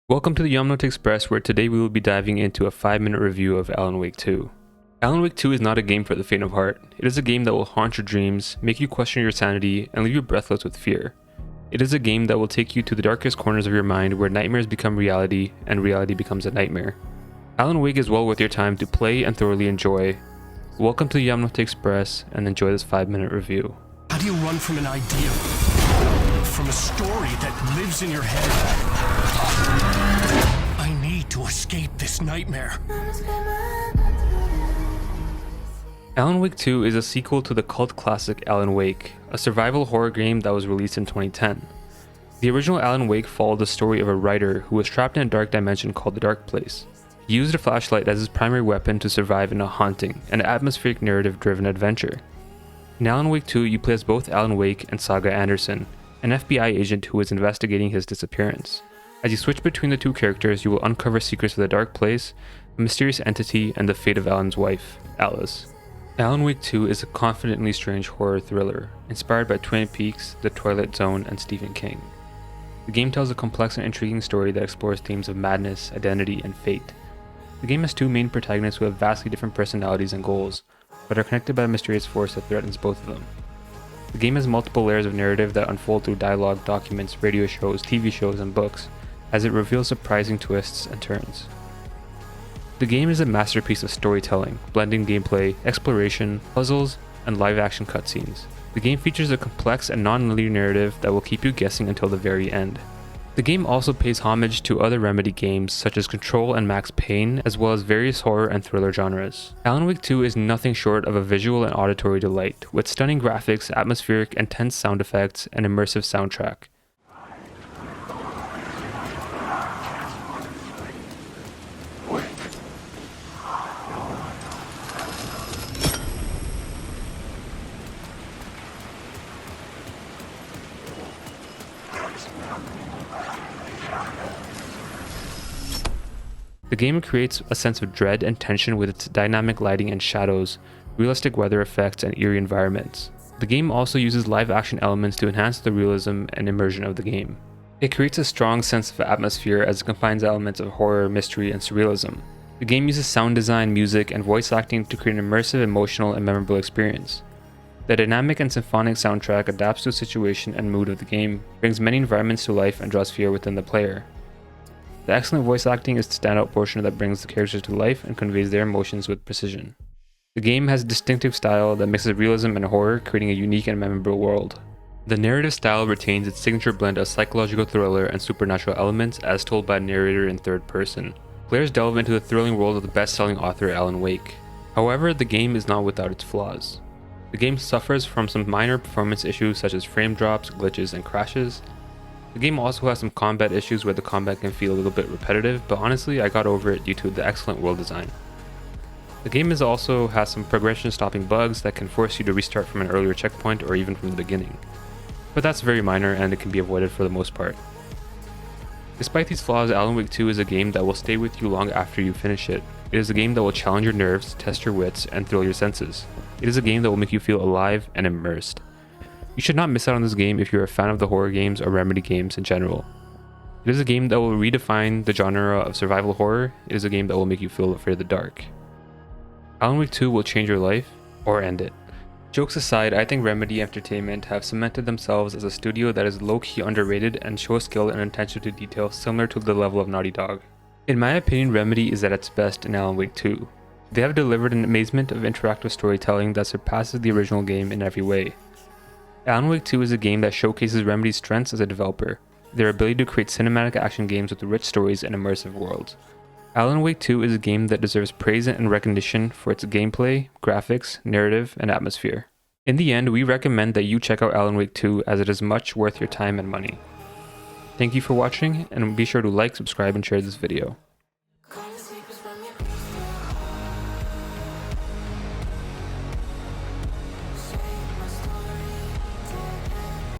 Welcome to the Untitled Express, where today we will be diving into a 5-minute review of Alan Wake 2. Alan Wake 2 is not a game for the faint of heart. It is a game that will haunt your dreams, make you question your sanity, and leave you breathless with fear. It is a game that will take you to the darkest corners of your mind where nightmares become reality and reality becomes a nightmare. Alan Wake is well worth your time to play and thoroughly enjoy. Welcome to the Untitled Express and enjoy this 5-minute review. How do you run from an idea? From a story that lives in your head? I need to escape this nightmare. Alan Wake 2 is a sequel to the cult classic Alan Wake, a survival horror game that was released in 2010. The original Alan Wake followed the story of a writer who was trapped in a dark dimension called the Dark Place. He used a flashlight as his primary weapon to survive in a haunting and atmospheric narrative-driven adventure. In Alan Wake 2, you play as both Alan Wake and Saga Anderson, an FBI agent who is investigating his disappearance. As you switch between the two characters, you will uncover secrets of the Dark Place, a mysterious entity, and the fate of Alan's wife, Alice. Alan Wake 2 is a confidently strange horror thriller, inspired by Twin Peaks, The Twilight Zone, and Stephen King. The game tells a complex and intriguing story that explores themes of madness, identity, and fate. The game has two main protagonists who have vastly different personalities and goals, but are connected by a mysterious force that threatens both of them. The game has multiple layers of narrative that unfold through dialogue, documents, radio shows, TV shows, and books, as it reveals surprising twists and turns. The game is a masterpiece of storytelling, blending gameplay, exploration, puzzles, and live-action cutscenes. The game features a complex and non-linear narrative that will keep you guessing until the very end. The game also pays homage to other Remedy games such as Control and Max Payne, as well as various horror and thriller genres. Alan Wake 2 is nothing short of a visual and auditory delight, with stunning graphics, atmospheric and tense sound effects, and immersive soundtrack. The game creates a sense of dread and tension with its dynamic lighting and shadows, realistic weather effects, and eerie environments. The game also uses live-action elements to enhance the realism and immersion of the game. It creates a strong sense of atmosphere as it combines elements of horror, mystery, and surrealism. The game uses sound design, music, and voice acting to create an immersive, emotional, and memorable experience. The dynamic and symphonic soundtrack adapts to the situation and mood of the game, brings many environments to life, and draws fear within the player. The excellent voice acting is the standout portion that brings the characters to life and conveys their emotions with precision. The game has a distinctive style that mixes realism and horror, creating a unique and memorable world. The narrative style retains its signature blend of psychological thriller and supernatural elements as told by a narrator in third person. Players delve into the thrilling world of the best-selling author Alan Wake. However, the game is not without its flaws. The game suffers from some minor performance issues such as frame drops, glitches, and crashes. The game also has some combat issues where the combat can feel a little bit repetitive, but honestly I got over it due to the excellent world design. The game also has some progression stopping bugs that can force you to restart from an earlier checkpoint or even from the beginning. But that's very minor and it can be avoided for the most part. Despite these flaws, Alan Wake 2 is a game that will stay with you long after you finish it. It is a game that will challenge your nerves, test your wits, and thrill your senses. It is a game that will make you feel alive and immersed. You should not miss out on this game if you're a fan of the horror games or Remedy games in general. It is a game that will redefine the genre of survival horror. It is a game that will make you feel afraid of the dark. Alan Wake 2 will change your life, or end it. Jokes aside, I think Remedy Entertainment have cemented themselves as a studio that is low-key underrated and shows skill and attention to detail similar to the level of Naughty Dog. In my opinion, Remedy is at its best in Alan Wake 2. They have delivered an amazement of interactive storytelling that surpasses the original game in every way. Alan Wake 2 is a game that showcases Remedy's strengths as a developer, their ability to create cinematic action games with rich stories and immersive worlds. Alan Wake 2 is a game that deserves praise and recognition for its gameplay, graphics, narrative, and atmosphere. In the end, we recommend that you check out Alan Wake 2 as it is much worth your time and money. Thank you for watching, and be sure to like, subscribe, and share this video.